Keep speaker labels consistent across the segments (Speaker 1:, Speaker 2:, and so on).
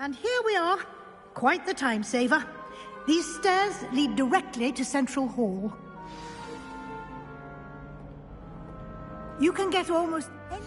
Speaker 1: And here we are. Quite the time saver. These stairs lead directly to Central Hall. You can get almost any...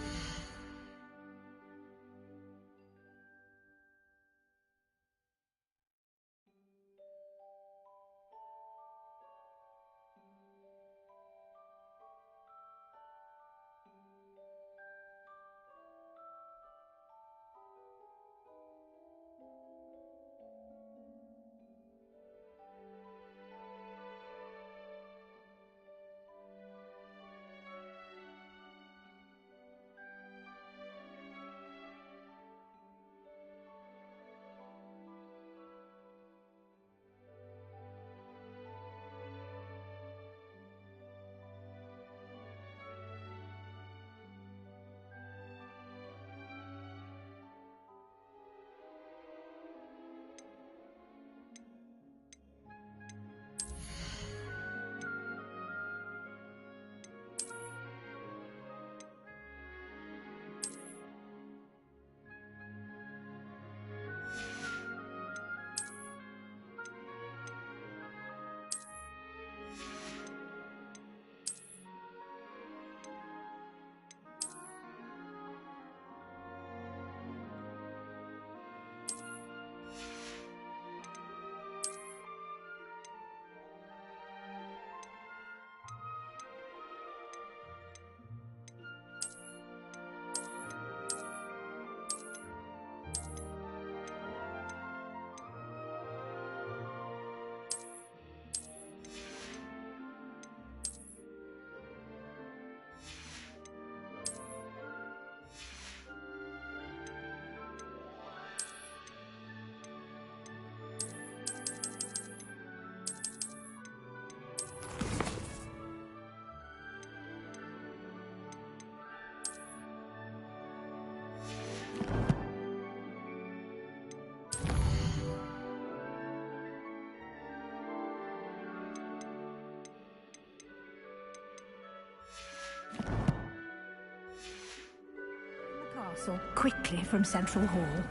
Speaker 1: castle quickly from Central Hall.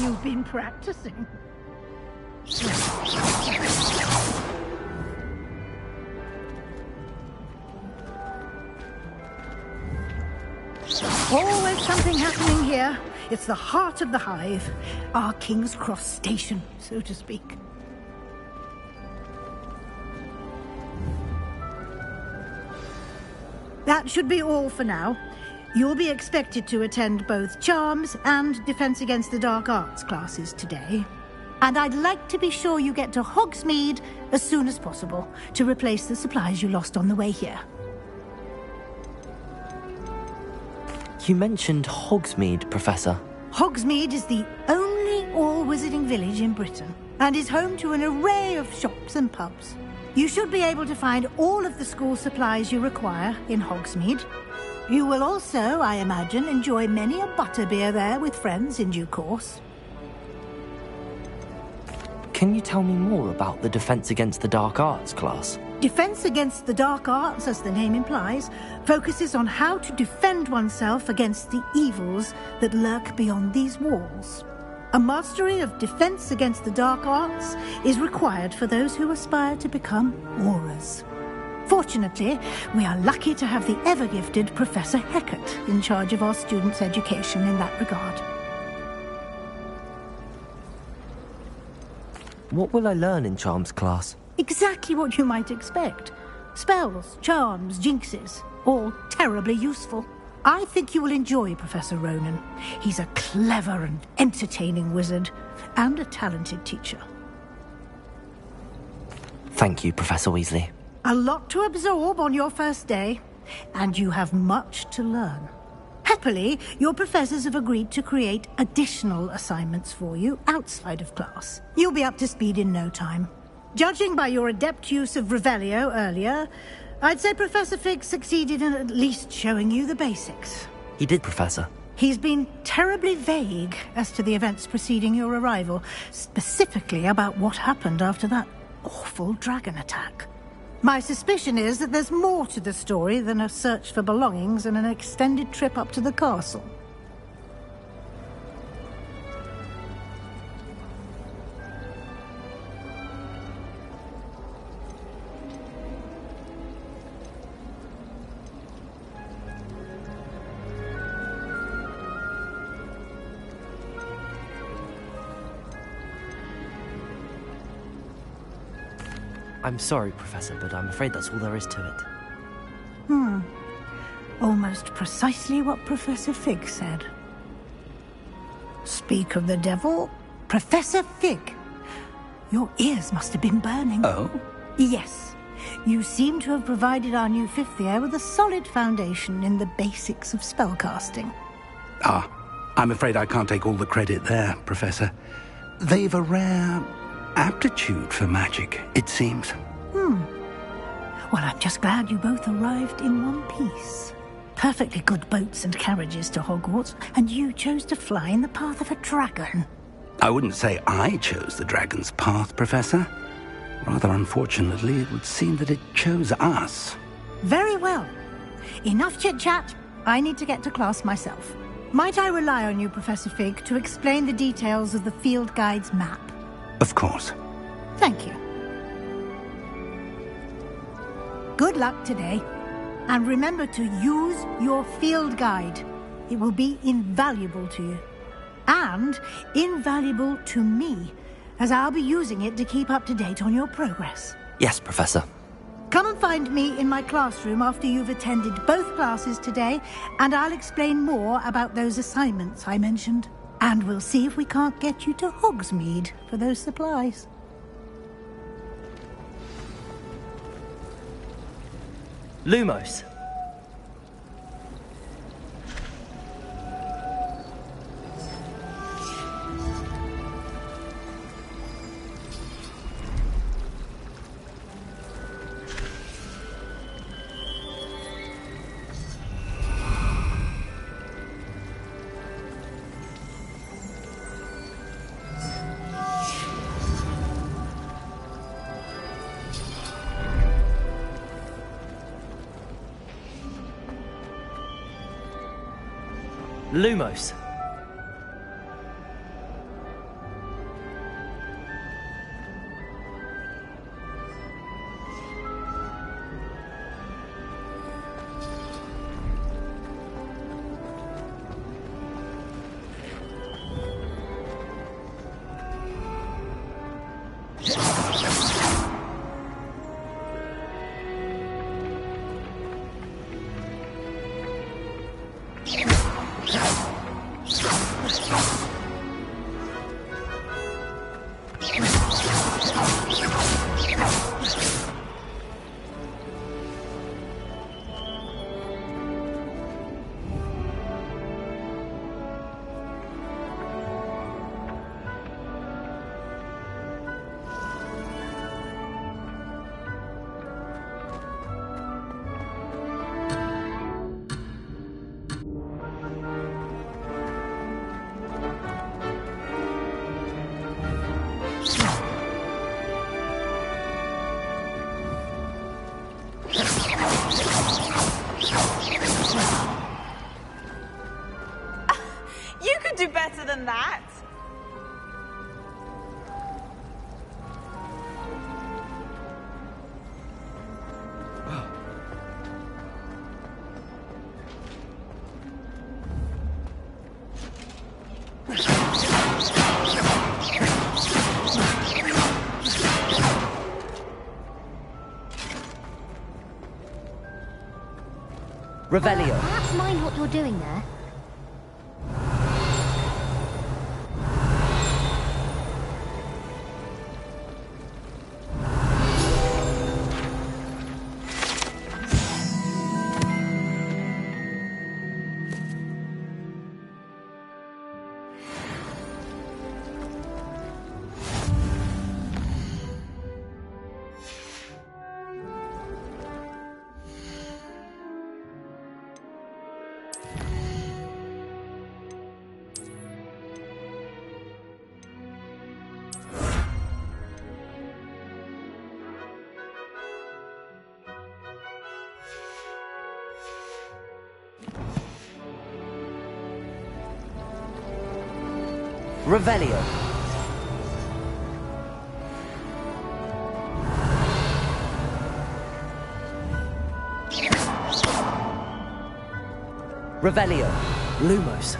Speaker 1: You've been practicing. Always something happening here. It's the heart of the hive. Our King's Cross station, so to speak. That should be all for now. You'll be expected to attend both Charms and Defense Against the Dark Arts classes today. And I'd like to be sure you get to Hogsmeade as soon as possible to replace the supplies you lost on the way here.
Speaker 2: You mentioned Hogsmeade, Professor.
Speaker 1: Hogsmeade is the only all-wizarding village in Britain and is home to an array of shops and pubs. You should be able to find all of the school supplies you require in Hogsmeade. You will also, I imagine, enjoy many a butterbeer there with friends in due course.
Speaker 2: Can you tell me more about the Defense Against the Dark Arts class?
Speaker 1: Defense Against the Dark Arts, as the name implies, focuses on how to defend oneself against the evils that lurk beyond these walls. A mastery of Defense Against the Dark Arts is required for those who aspire to become Aurors. Fortunately, we are lucky to have the ever-gifted Professor Hecat in charge of our students' education in that regard.
Speaker 2: What will I learn in Charms class?
Speaker 1: Exactly what you might expect. Spells, charms, jinxes, all terribly useful. I think you will enjoy Professor Ronan. He's a clever and entertaining wizard, and a talented teacher.
Speaker 2: Thank you, Professor Weasley.
Speaker 1: A lot to absorb on your first day, and you have much to learn. Happily, your professors have agreed to create additional assignments for you outside of class. You'll be up to speed in no time. Judging by your adept use of Revelio earlier, I'd say Professor Fig succeeded in at least showing you the basics.
Speaker 2: He did, Professor.
Speaker 1: He's been terribly vague as to the events preceding your arrival, specifically about what happened after that awful dragon attack. My suspicion is that there's more to the story than a search for belongings and an extended trip up to the castle.
Speaker 2: I'm sorry, Professor, but I'm afraid that's all there is to it.
Speaker 1: Almost precisely what Professor Fig said. Speak of the devil, Professor Fig. Your ears must have been burning.
Speaker 3: Oh?
Speaker 1: Yes. You seem to have provided our new fifth year with a solid foundation in the basics of spellcasting.
Speaker 3: I'm afraid I can't take all the credit there, Professor. They've a rare aptitude for magic, it seems.
Speaker 1: Well, I'm just glad you both arrived in one piece. Perfectly good boats and carriages to Hogwarts, and you chose to fly in the path of a dragon.
Speaker 3: I wouldn't say I chose the dragon's path, Professor. Rather unfortunately, it would seem that it chose us.
Speaker 1: Very well. Enough chit-chat. I need to get to class myself. Might I rely on you, Professor Fig, to explain the details of the field guide's map?
Speaker 3: Of course.
Speaker 1: Thank you. Good luck today. And remember to use your field guide. It will be invaluable to you. And invaluable to me, as I'll be using it to keep up to date on your progress.
Speaker 2: Yes, Professor.
Speaker 1: Come and find me in my classroom after you've attended both classes today, and I'll explain more about those assignments I mentioned. And we'll see if we can't get you to Hogsmeade for those supplies.
Speaker 2: Lumos. Lumos.
Speaker 4: You could do better than that.
Speaker 2: Revelio.
Speaker 5: Perhaps mind what you're doing there.
Speaker 2: Revelio. Revelio. Lumos.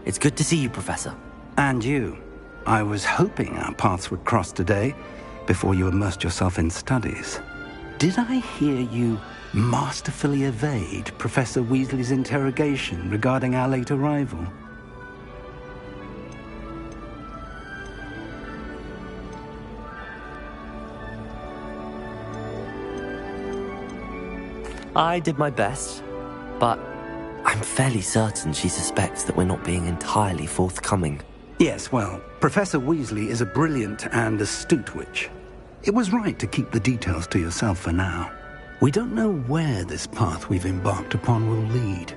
Speaker 2: It's good to see you, Professor.
Speaker 3: And you. I was hoping our paths would cross today, before you immersed yourself in studies. Did I hear you masterfully evade Professor Weasley's interrogation regarding our late arrival?
Speaker 2: I did my best, but I'm fairly certain she suspects that we're not being entirely forthcoming.
Speaker 3: Yes, well, Professor Weasley is a brilliant and astute witch. It was right to keep the details to yourself for now. We don't know where this path we've embarked upon will lead.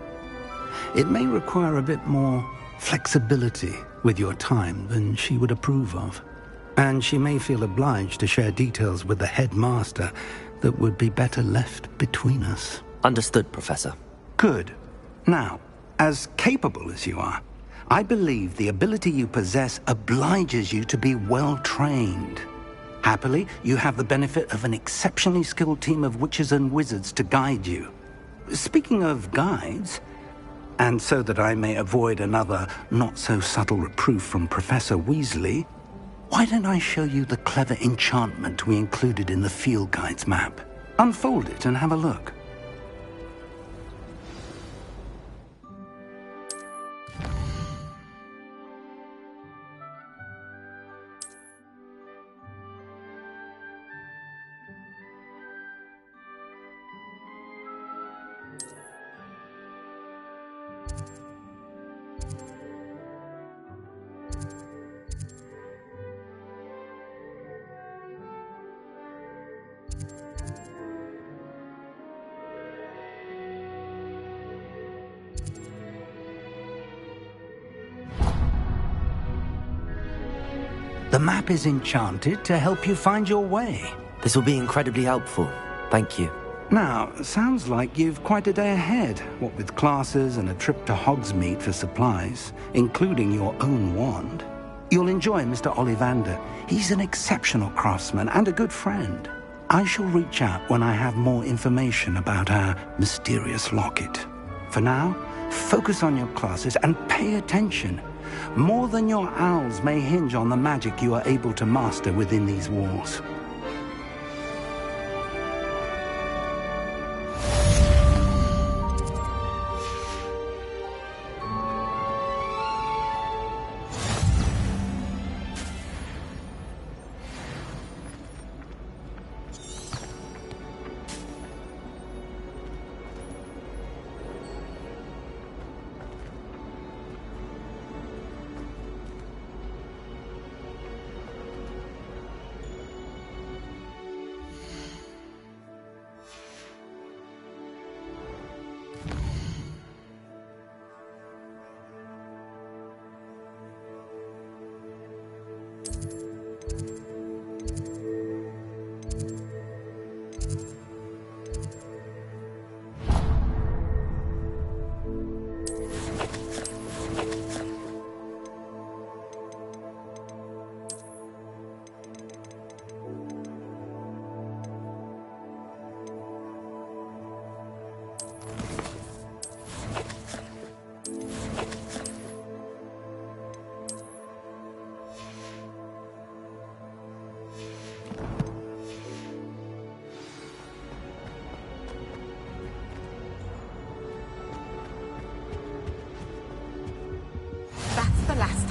Speaker 3: It may require a bit more flexibility with your time than she would approve of. And she may feel obliged to share details with the headmaster that would be better left between us.
Speaker 2: Understood, Professor.
Speaker 3: Good. Now, as capable as you are, I believe the ability you possess obliges you to be well-trained. Happily, you have the benefit of an exceptionally skilled team of witches and wizards to guide you. Speaking of guides, and so that I may avoid another not-so-subtle reproof from Professor Weasley, why don't I show you the clever enchantment we included in the field guide's map? Unfold it and have a look. The map is enchanted to help you find your way.
Speaker 2: This will be incredibly helpful. Thank you.
Speaker 3: Now, sounds like you've quite a day ahead, what with classes and a trip to Hogsmeade for supplies, including your own wand. You'll enjoy Mr. Ollivander. He's an exceptional craftsman and a good friend. I shall reach out when I have more information about our mysterious locket. For now, focus on your classes and pay attention. More than your owls may hinge on the magic you are able to master within these walls.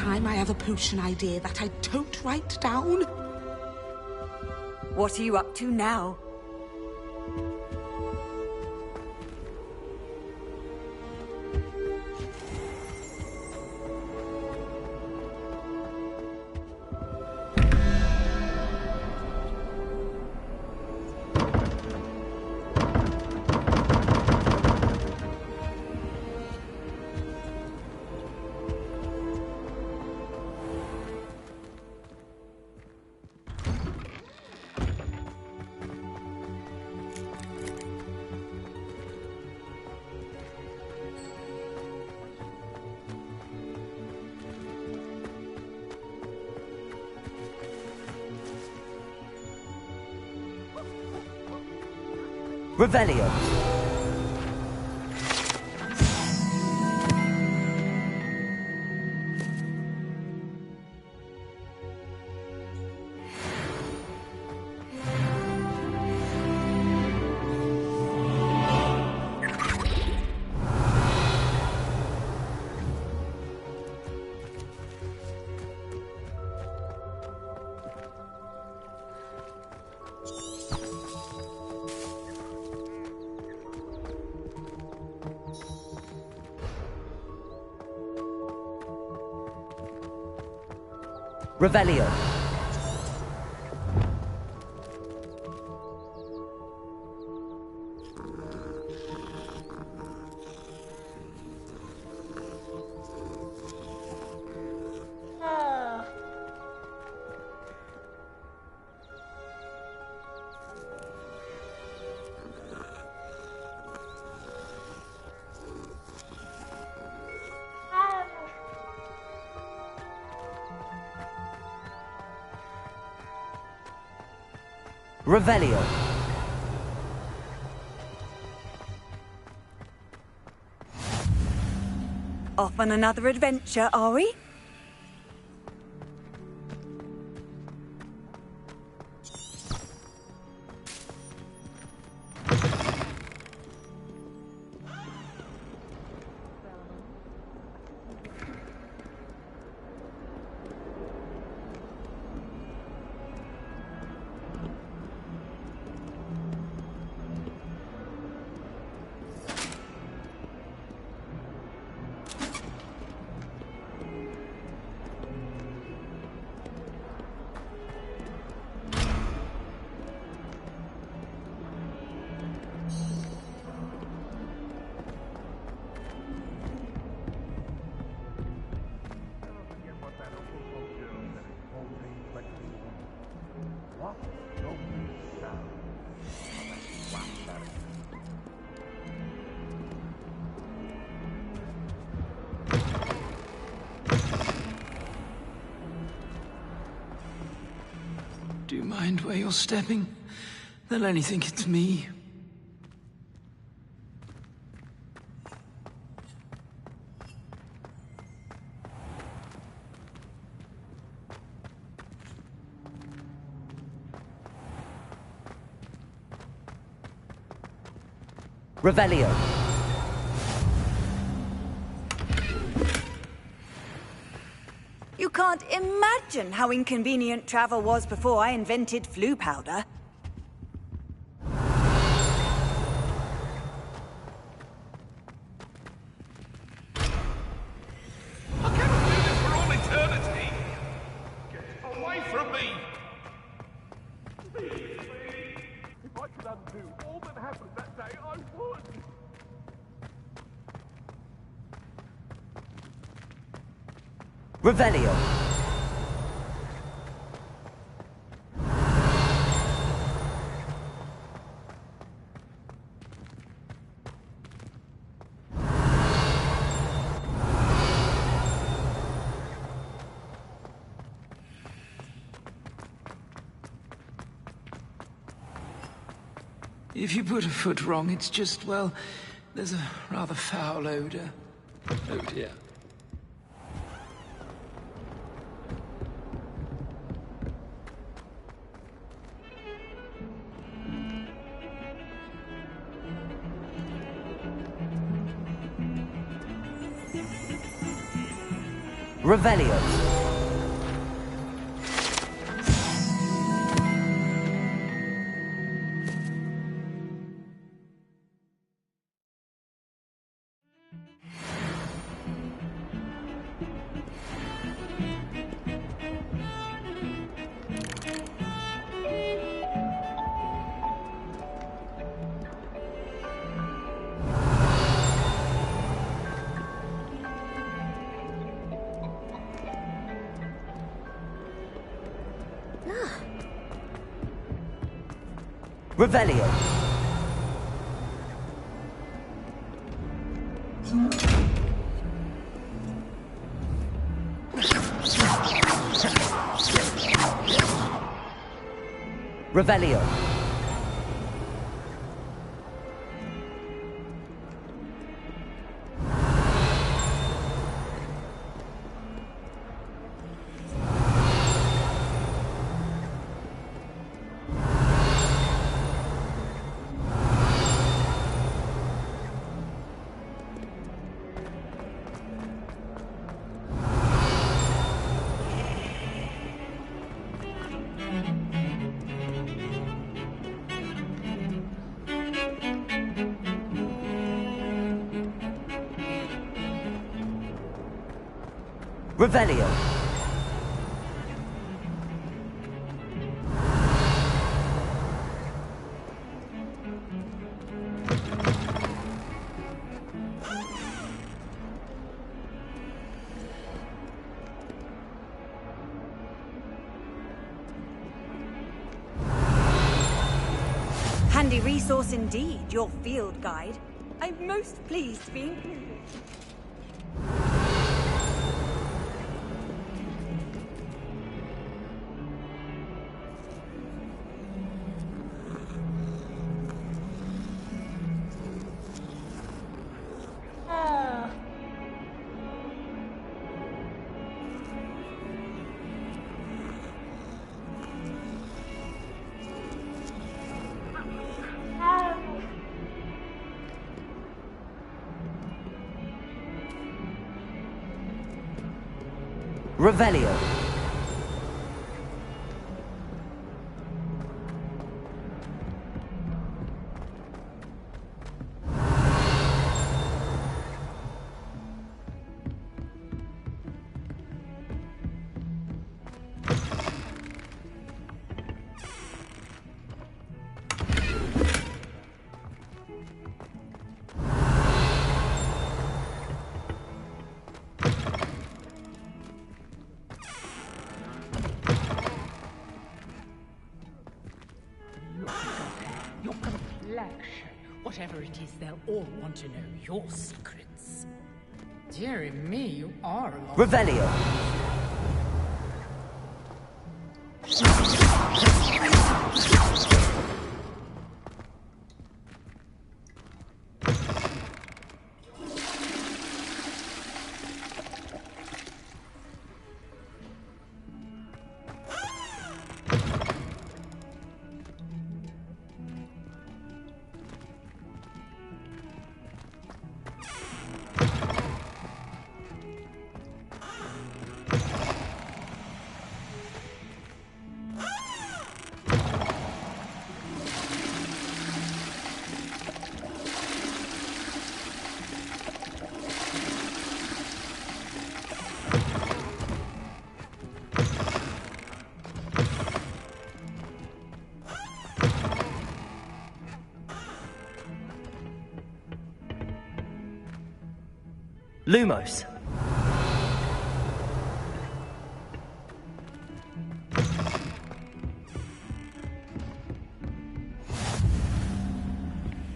Speaker 6: time I have a potion idea that I don't write down.
Speaker 7: What are you up to now?
Speaker 2: Revelio. Revelio. Revelio.
Speaker 7: Off on another adventure, are we?
Speaker 8: Do you mind where you're stepping? They'll only think it's me.
Speaker 2: Revelio.
Speaker 7: You can't imagine how inconvenient travel was before I invented flu powder.
Speaker 9: I cannot do this for all eternity! Get away from me! Please, if I could undo all that happened that day, I would!
Speaker 2: Revelio.
Speaker 8: If you put a foot wrong, it's just, well, there's a rather foul odor. Oh dear.
Speaker 2: Revelio. Revelio. Revelio. Revelio.
Speaker 7: Handy resource indeed, your field guide. I'm most pleased to be included.
Speaker 2: Revelio.
Speaker 10: Your complexion. Whatever it is, they'll all want to know your secrets. Dearie me, you are a lot.
Speaker 2: Revelio. Lumos.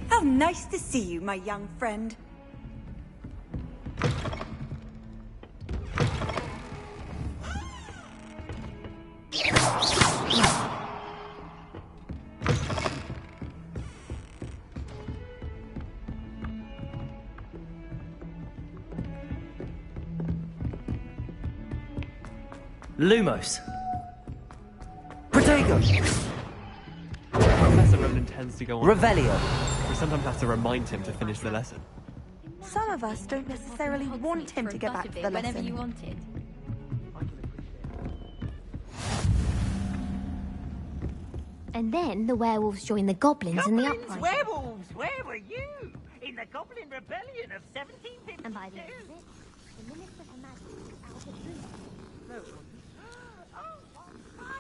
Speaker 7: How nice to see you, my young friend.
Speaker 2: Lumos. Protego.
Speaker 11: Professor Roland tends to go on.
Speaker 2: Revelio.
Speaker 11: We sometimes have to remind him to finish the lesson.
Speaker 12: Some of us don't necessarily want him to get back to the
Speaker 5: whenever
Speaker 12: lesson.
Speaker 5: you wanted. And then the werewolves joined the goblins in the uprising.
Speaker 12: Werewolves, where were you? In the Goblin Rebellion of 1752.
Speaker 5: And by the end of it, the Minister for Magic was out at boot.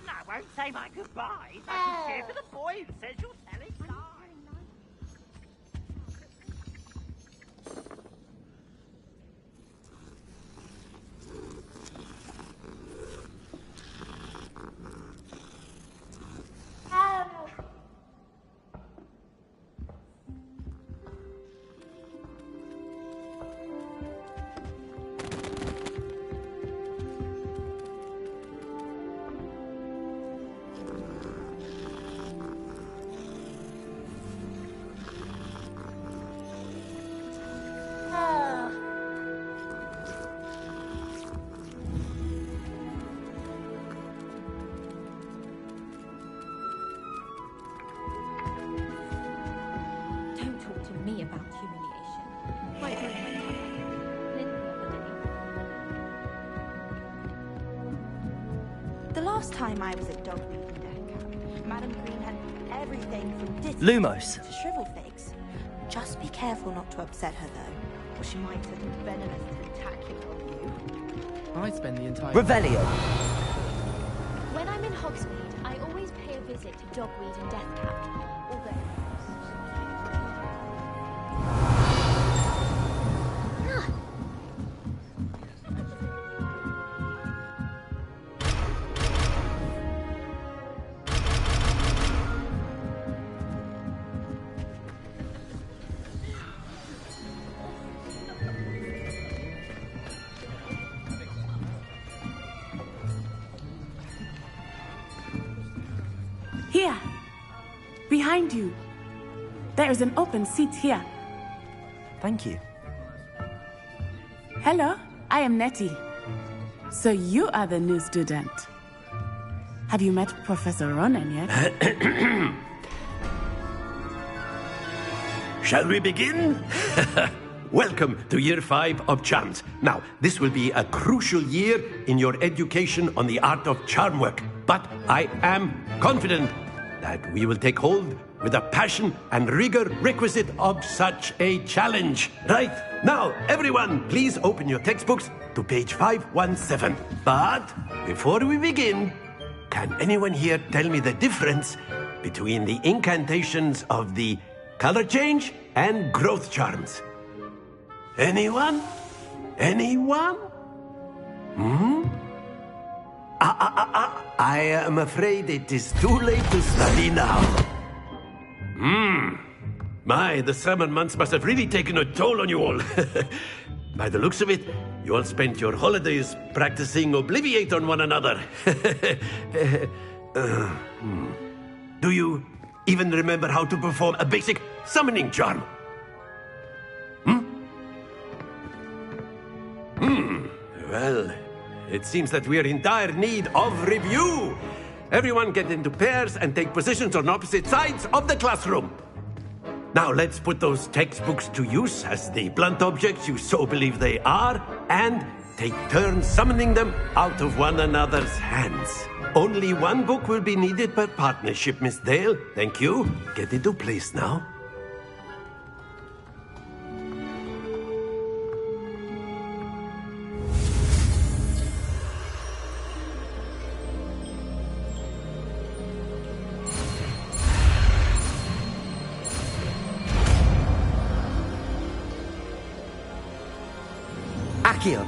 Speaker 12: I won't say my goodbyes. I can cheer for the boy who says you're telling lies.
Speaker 4: Don't talk to me about humiliation. Wait, the last time I was at Dogweed and Deathcap, Madam Green had everything from
Speaker 2: Lumos.
Speaker 4: to shrivel figs. Just be careful not to upset her, though, or she might turn venomous tentacular on you.
Speaker 11: I spend the entire...
Speaker 2: Revelio.
Speaker 5: When I'm in Hogsmeade, I always pay a visit to Dogweed and Deathcap. Although...
Speaker 13: Here, behind you. There is an open seat here.
Speaker 2: Thank you.
Speaker 13: Hello, I am Nettie. So you are the new student. Have you met Professor Ronan yet?
Speaker 14: Shall we begin? Welcome to Year 5 of Charms. Now, this will be a crucial year in your education on the art of charm work. But I am confident that we will take hold with the passion and rigor requisite of such a challenge. Right, now, everyone, please open your textbooks to page 517. But before we begin, can anyone here tell me the difference between the incantations of the color change and growth charms? Anyone? Anyone? I am afraid it is too late to study now. My, the summer months must have really taken a toll on you all. By the looks of it, you all spent your holidays practicing Obliviate on one another. Do you even remember how to perform a basic summoning charm? Well, it seems that we are in dire need of review. Everyone get into pairs and take positions on opposite sides of the classroom. Now let's put those textbooks to use as the blunt objects you so believe they are, and take turns summoning them out of one another's hands. Only one book will be needed per partnership, Miss Dale. Thank you. Get into place now.
Speaker 2: Accio.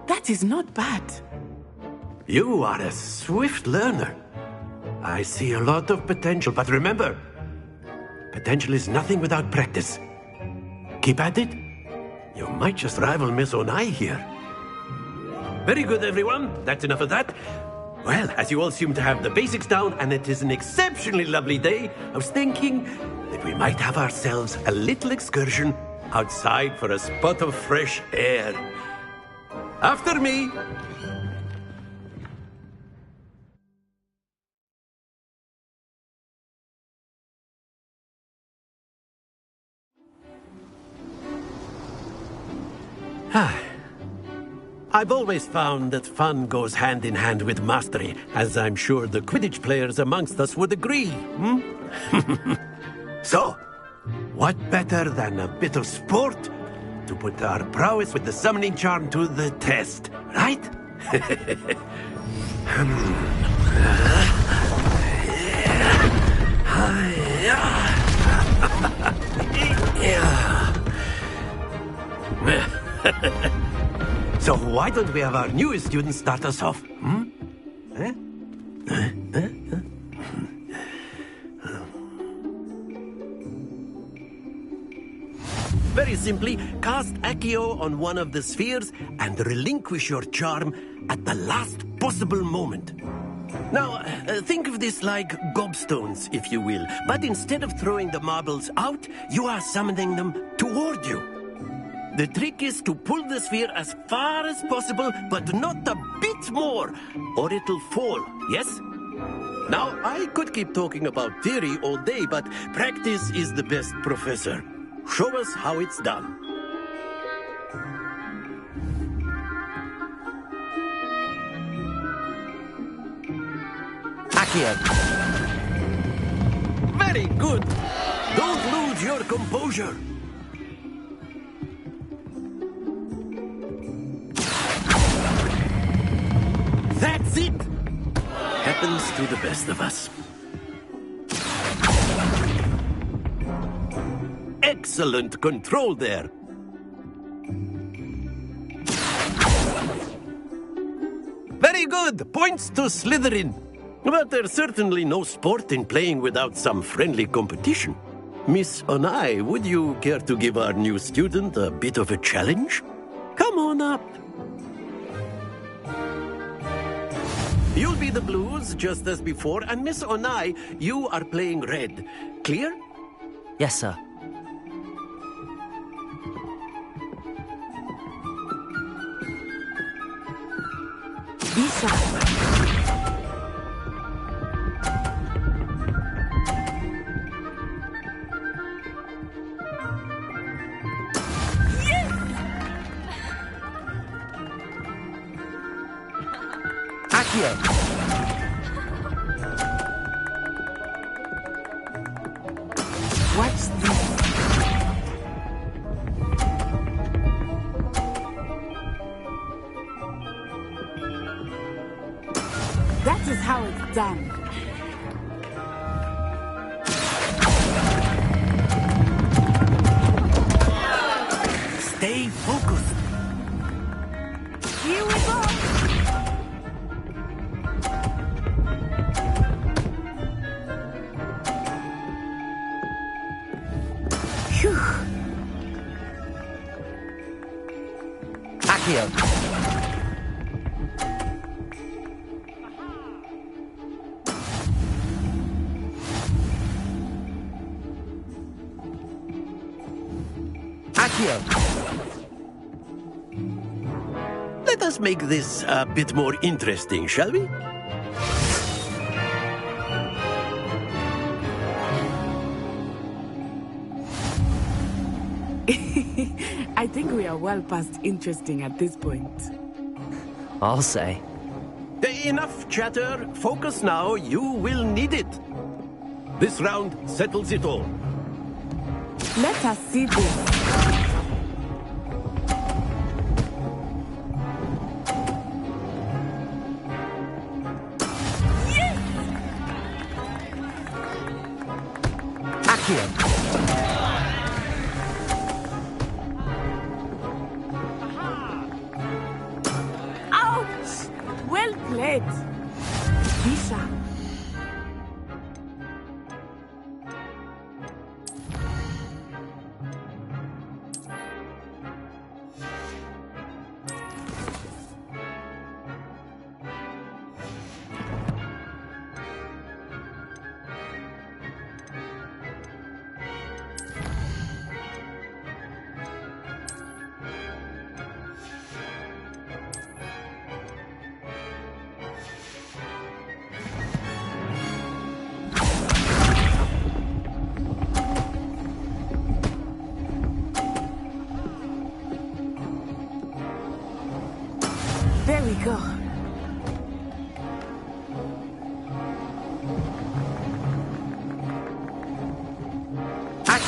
Speaker 13: That is not bad.
Speaker 14: You are a swift learner. I see a lot of potential, but remember, potential is nothing without practice. Keep at it. You might just rival Miss Onai here. Very good, everyone. That's enough of that. Well, as you all seem to have the basics down, and it is an exceptionally lovely day, I was thinking that we might have ourselves a little excursion outside for a spot of fresh air. After me. I've always found that fun goes hand in hand with mastery, as I'm sure the Quidditch players amongst us would agree, So, what better than a bit of sport to put our prowess with the summoning charm to the test, right? So why don't we have our newest student start us off? Very simply, cast Accio on one of the spheres and relinquish your charm at the last possible moment. Now, think of this like gobstones, if you will, but instead of throwing the marbles out, you are summoning them toward you. The trick is to pull the sphere as far as possible, but not a bit more, or it'll fall, yes? Now, I could keep talking about theory all day, but practice is the best professor. Show us how it's done.
Speaker 2: Accio.
Speaker 14: Very good. Don't lose your composure. That's it. Happens to the best of us. Excellent control there. Very good. Points to Slytherin. But there's certainly no sport in playing without some friendly competition. Miss Onai, would you care to give our new student a bit of a challenge? Come on up. You'll be the blues, just as before, and Miss Onai, you are playing red. Clear?
Speaker 2: Yes, sir.
Speaker 13: Lisa.
Speaker 2: Accio.
Speaker 13: What's this? That is how it's done.
Speaker 14: Stay focused.
Speaker 13: Here we go.
Speaker 2: Accio. Accio.
Speaker 14: Let us make this a bit more interesting, shall we?
Speaker 13: I think we are well past interesting at this point.
Speaker 2: I'll say.
Speaker 14: Enough chatter. Focus now. You will need it. This round settles it all.
Speaker 13: Let us see this.
Speaker 2: Accio.
Speaker 13: Ouch! Well played. Lisa.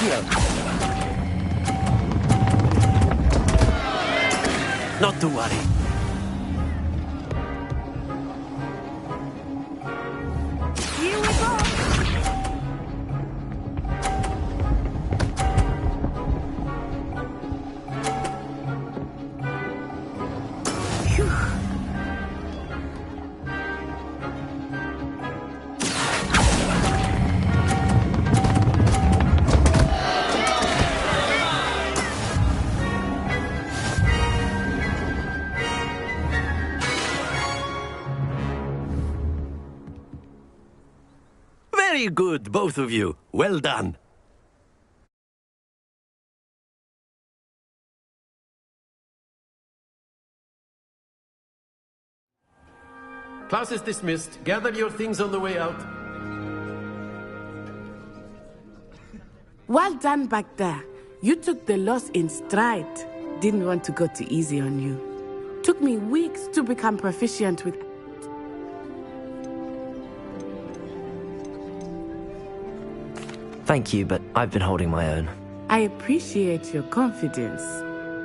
Speaker 2: Accio!
Speaker 14: Not to worry.
Speaker 4: Here we go!
Speaker 14: Very good, both of you. Well done. Class is dismissed. Gather your things on the way out.
Speaker 13: Well done back there. You took the loss in stride. Didn't want to go too easy on you. Took me weeks to become proficient with...
Speaker 2: Thank you, but I've been holding my own.
Speaker 13: I appreciate your confidence.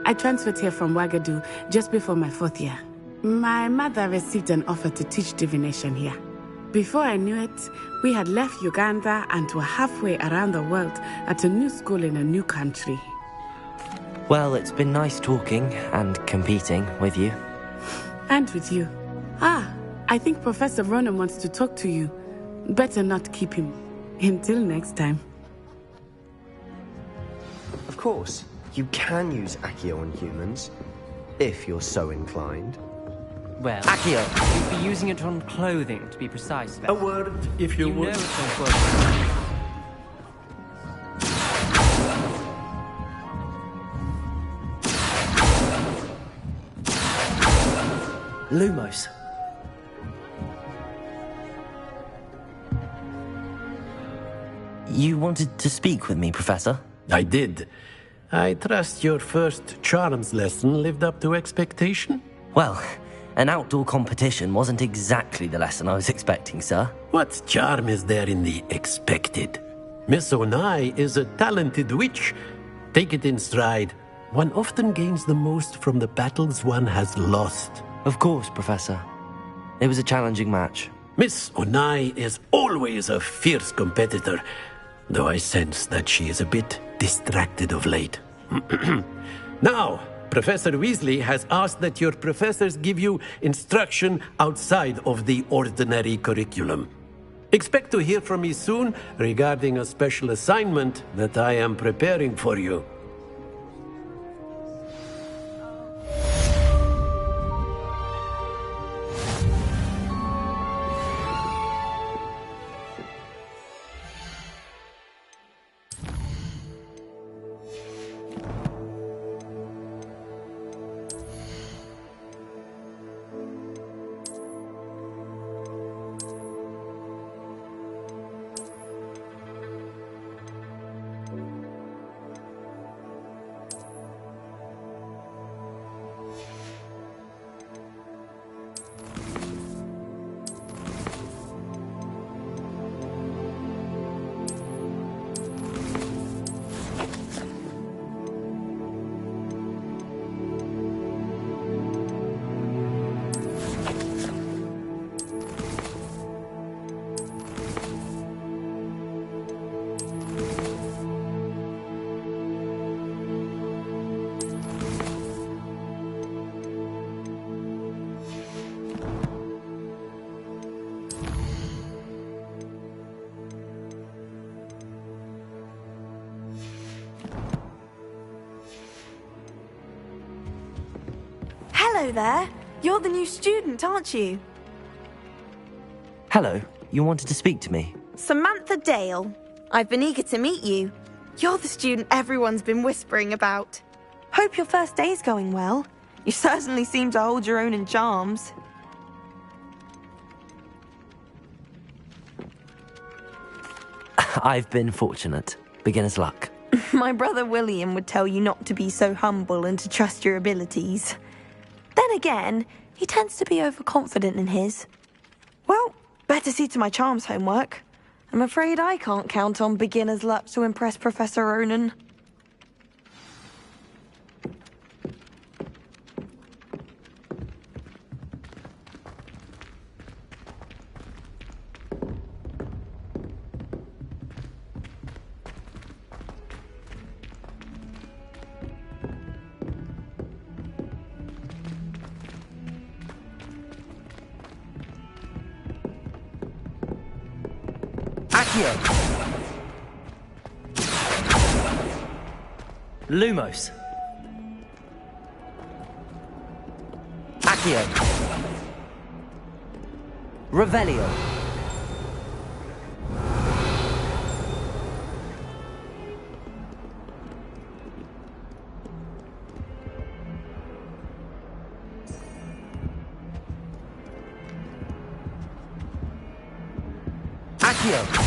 Speaker 13: I transferred here from Wagadu just before my 4th year. My mother received an offer to teach divination here. Before I knew it, we had left Uganda and were halfway around the world at a new school in a new country.
Speaker 2: Well, it's been nice talking and competing with you.
Speaker 13: And with you. I think Professor Ronan wants to talk to you. Better not keep him. Until next time.
Speaker 15: Of course, you can use Accio on humans, if you're so inclined.
Speaker 11: Well,
Speaker 2: Accio!
Speaker 11: you'd be using it on clothing, to be precise.
Speaker 14: A word, if you would.
Speaker 11: know it's on clothing.
Speaker 2: Lumos. You wanted to speak with me, Professor?
Speaker 14: I did. I trust your first charms lesson lived up to expectation?
Speaker 2: Well, an outdoor competition wasn't exactly the lesson I was expecting, sir.
Speaker 14: What charm is there in the expected? Miss Onai is a talented witch. Take it in stride. One often gains the most from the battles one has lost.
Speaker 2: Of course, Professor. It was a challenging match.
Speaker 14: Miss Onai is always a fierce competitor, though I sense that she is a bit distracted of late. Now, Professor Weasley has asked that your professors give you instruction outside of the ordinary curriculum. Expect to hear from me soon regarding a special assignment that I am preparing for you.
Speaker 4: Hello there. You're the new student, aren't you?
Speaker 2: Hello, you wanted to speak to me?
Speaker 4: Samantha Dale. I've been eager to meet you. You're the student everyone's been whispering about. Hope your first day's going well. You certainly seem to hold your own in charms.
Speaker 2: I've been fortunate. Beginner's luck.
Speaker 4: My brother William would tell you not to be so humble and to trust your abilities. Then again, he tends to be overconfident in his. Well, better see to my charms homework. I'm afraid I can't count on beginner's luck to impress Professor Ronan.
Speaker 2: Lumos. Accio. Revelio. Accio.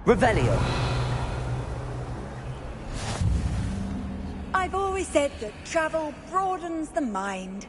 Speaker 2: Revelio.
Speaker 7: I've always said that travel broadens the mind.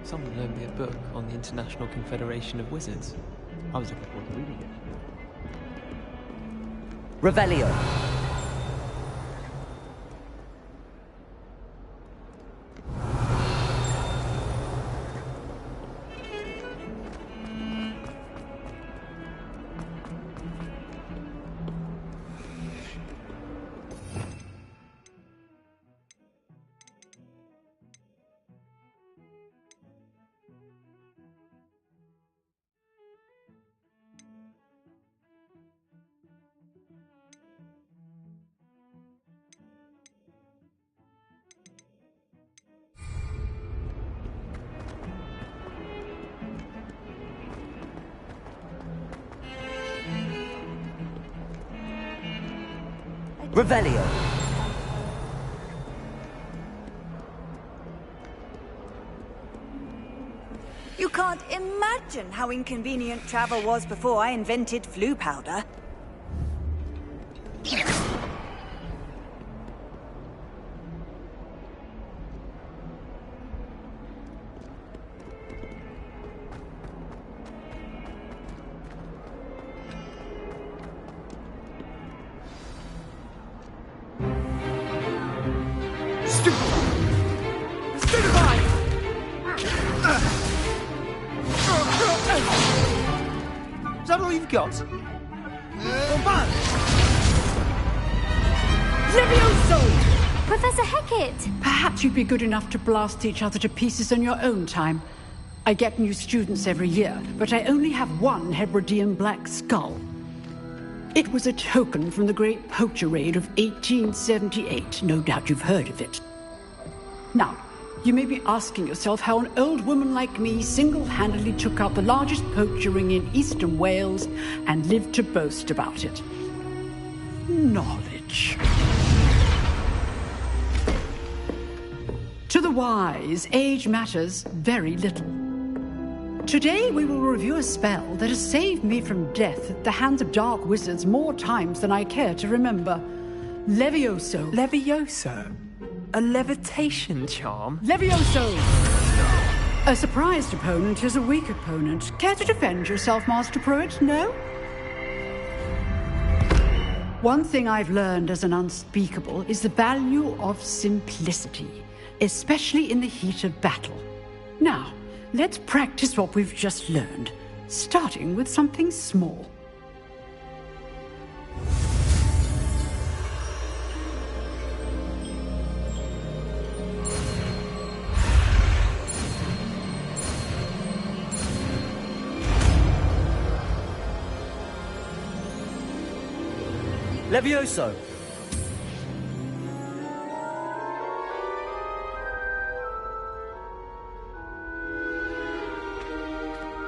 Speaker 16: Someone loaned me a book on the International Confederation of Wizards. I was looking forward to reading it.
Speaker 2: Revelio. Revelio.
Speaker 7: You can't imagine how inconvenient travel was before I invented flu powder.
Speaker 17: that all you've got?
Speaker 18: Levioso!
Speaker 5: Professor Hecat!
Speaker 18: Perhaps you'd be good enough to blast each other to pieces in your own time. I get new students every year, but I only have one Hebridean black skull. It was a token from the Great Poacher Raid of 1878. No doubt you've heard of it. Now, you may be asking yourself how an old woman like me single-handedly took out the largest poacher ring in eastern Wales and lived to boast about it. Knowledge. To the wise, age matters very little. Today we will review a spell that has saved me from death at the hands of dark wizards more times than I care to remember. Levioso.
Speaker 16: Levioso? A levitation charm?
Speaker 18: Levioso! A surprised opponent is a weak opponent. Care to defend yourself, Master Pruitt? No? One thing I've learned as an unspeakable is the value of simplicity, especially in the heat of battle. Now, let's practice what we've just learned, starting with something small.
Speaker 2: Levioso!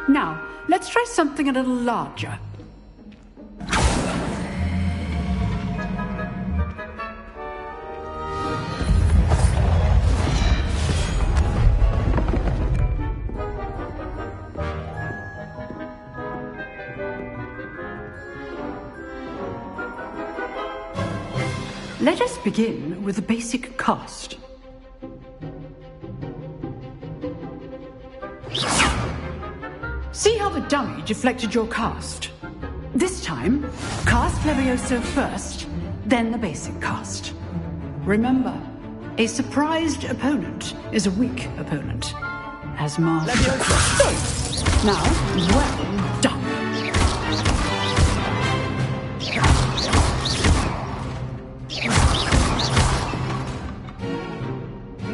Speaker 18: Now, let's try something a little larger. Let us begin with the basic cast. See how the dummy deflected your cast? This time, cast Levioso first, then the basic cast. Remember, a surprised opponent is a weak opponent. As Master. Levioso! Now, well done.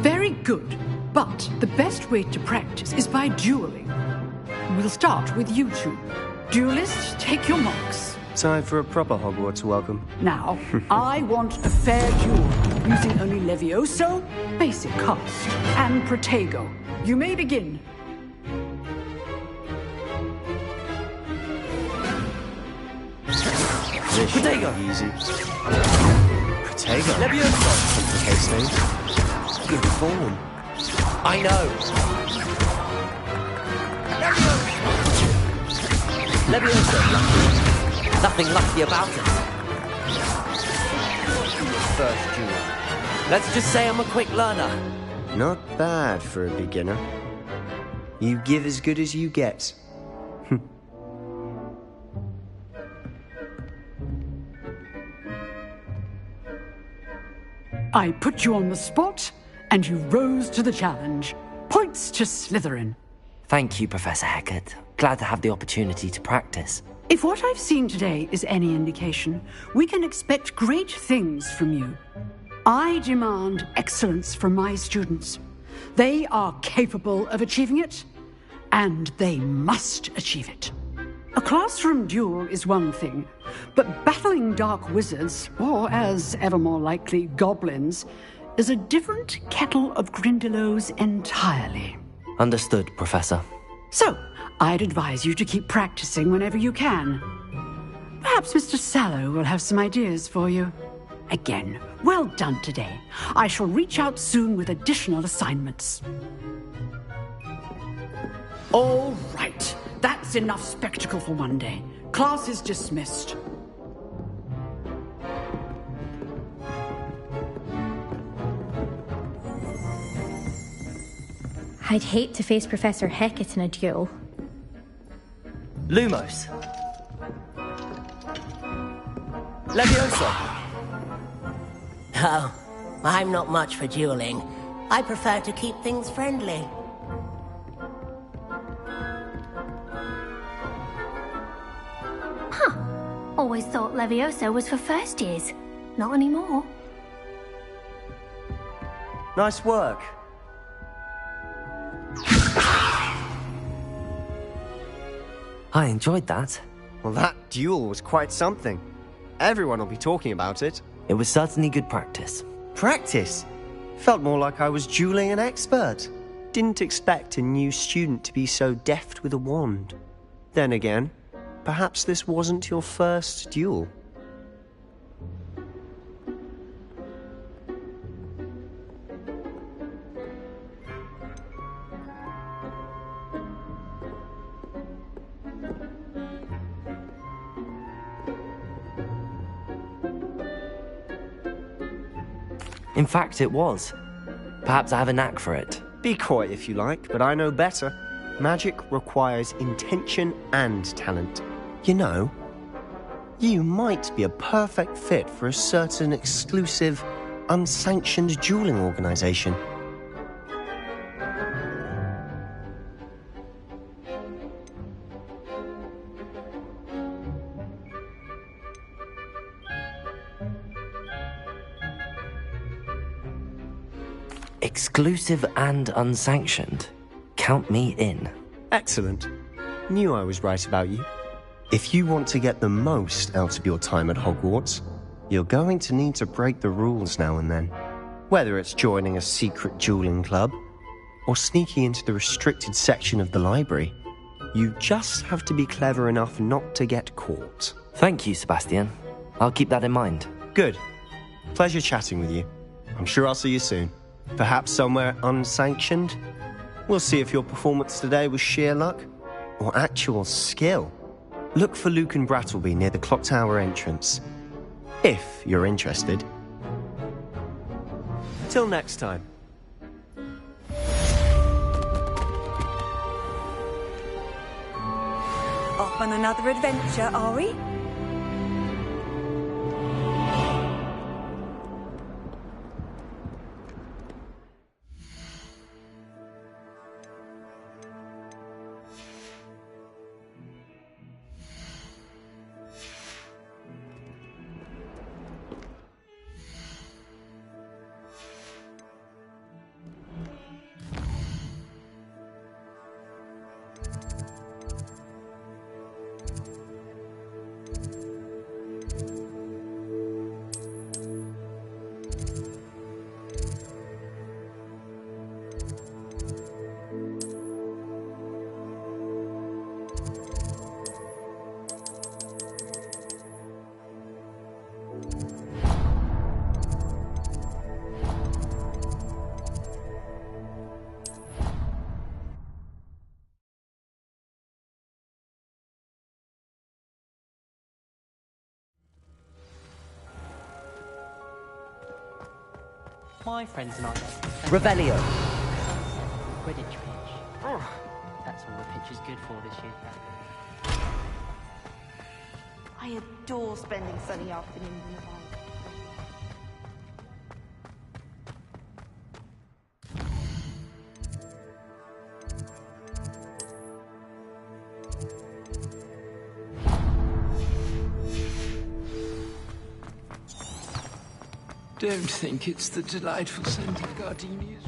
Speaker 18: Very good, but the best way to practice is by dueling. We'll start with you two. Duelists, take your marks.
Speaker 15: Time for a proper Hogwarts welcome.
Speaker 18: Now, I want a fair duel, using only Levioso, basic cast, and Protego. You may begin.
Speaker 15: This should be easy. Protego?
Speaker 2: Levioso!
Speaker 15: The case name?
Speaker 2: Good form. I know. Levioso lucky. Nothing lucky about it.
Speaker 15: First duel.
Speaker 2: Let's just say I'm a quick learner.
Speaker 15: Not bad for a beginner. You give as good as you get.
Speaker 18: I put you on the spot, and you rose to the challenge. Points to Slytherin.
Speaker 2: Thank you, Professor Hecat. Glad to have the opportunity to practice.
Speaker 18: If what I've seen today is any indication, we can expect great things from you. I demand excellence from my students. They are capable of achieving it, and they must achieve it. A classroom duel is one thing, but battling dark wizards, or as ever more likely, goblins, is a different kettle of Grindylows entirely.
Speaker 2: Understood, Professor.
Speaker 18: So, I'd advise you to keep practicing whenever you can. Perhaps Mr. Sallow will have some ideas for you. Again, well done today. I shall reach out soon with additional assignments. All right. That's enough spectacle for one day. Class is dismissed.
Speaker 5: I'd hate to face Professor Hecat in a duel.
Speaker 2: Lumos. Levioso.
Speaker 19: Oh, I'm not much for dueling. I prefer to keep things friendly.
Speaker 5: Always thought Levioso was for first years. Not anymore.
Speaker 15: Nice work.
Speaker 2: I enjoyed that.
Speaker 15: Well, that duel was quite something. Everyone will be talking about it.
Speaker 2: It was certainly good practice.
Speaker 15: Practice? Felt more like I was dueling an expert. Didn't expect a new student to be so deft with a wand. Then again, perhaps this wasn't your first duel.
Speaker 2: In fact, it was. Perhaps I have a knack for it.
Speaker 15: Be coy if you like, but I know better. Magic requires intention and talent. You know, you might be a perfect fit for a certain exclusive, unsanctioned dueling organization.
Speaker 2: Exclusive and unsanctioned. Count me in.
Speaker 15: Excellent. Knew I was right about you. If you want to get the most out of your time at Hogwarts, you're going to need to break the rules now and then. Whether it's joining a secret dueling club, or sneaking into the restricted section of the library, you just have to be clever enough not to get caught.
Speaker 2: Thank you, Sebastian. I'll keep that in mind.
Speaker 15: Good. Pleasure chatting with you. I'm sure I'll see you soon. Perhaps somewhere unsanctioned? We'll see if your performance today was sheer luck or actual skill. Look for Luke and Brattleby near the clock tower entrance, if you're interested. Till next time.
Speaker 7: Off on another adventure, are we?
Speaker 11: My friends and I.
Speaker 2: Revelio.
Speaker 11: Quidditch pitch. That's all the pitch is good for this year.
Speaker 4: I adore spending sunny afternoons in the park.
Speaker 8: Don't think it's the delightful scent of gardenias.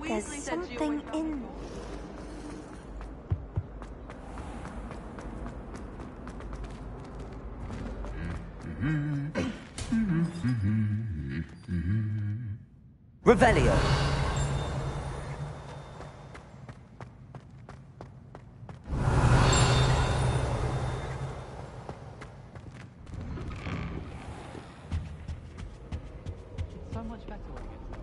Speaker 4: There's something in
Speaker 2: Revelio.
Speaker 16: So much better when it gets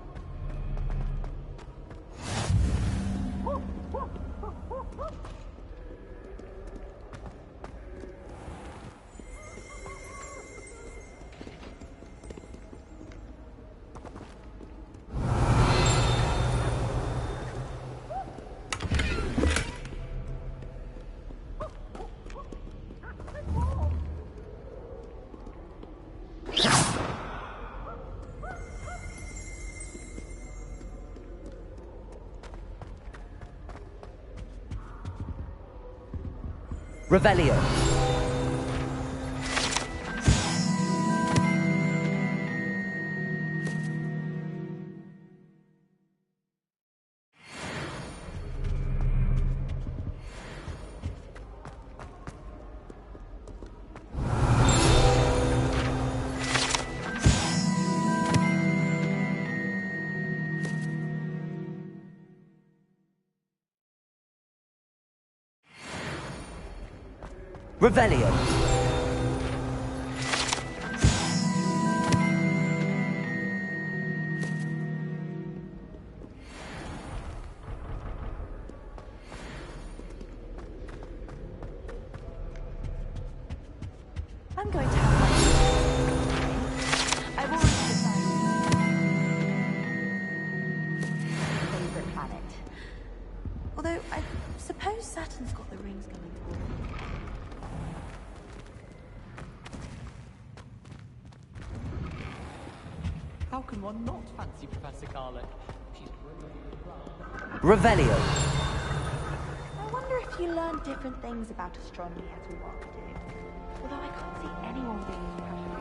Speaker 2: Revelio. Revelio.
Speaker 4: I'm going to have my I've already decided my favorite planet. Although I suppose Saturn's got the rings going for it.
Speaker 16: How can one not fancy Professor Garlick? She's
Speaker 2: Revelio.
Speaker 4: I wonder if you learn different things about astronomy as we walk through. Although I can't see anyone being as passionate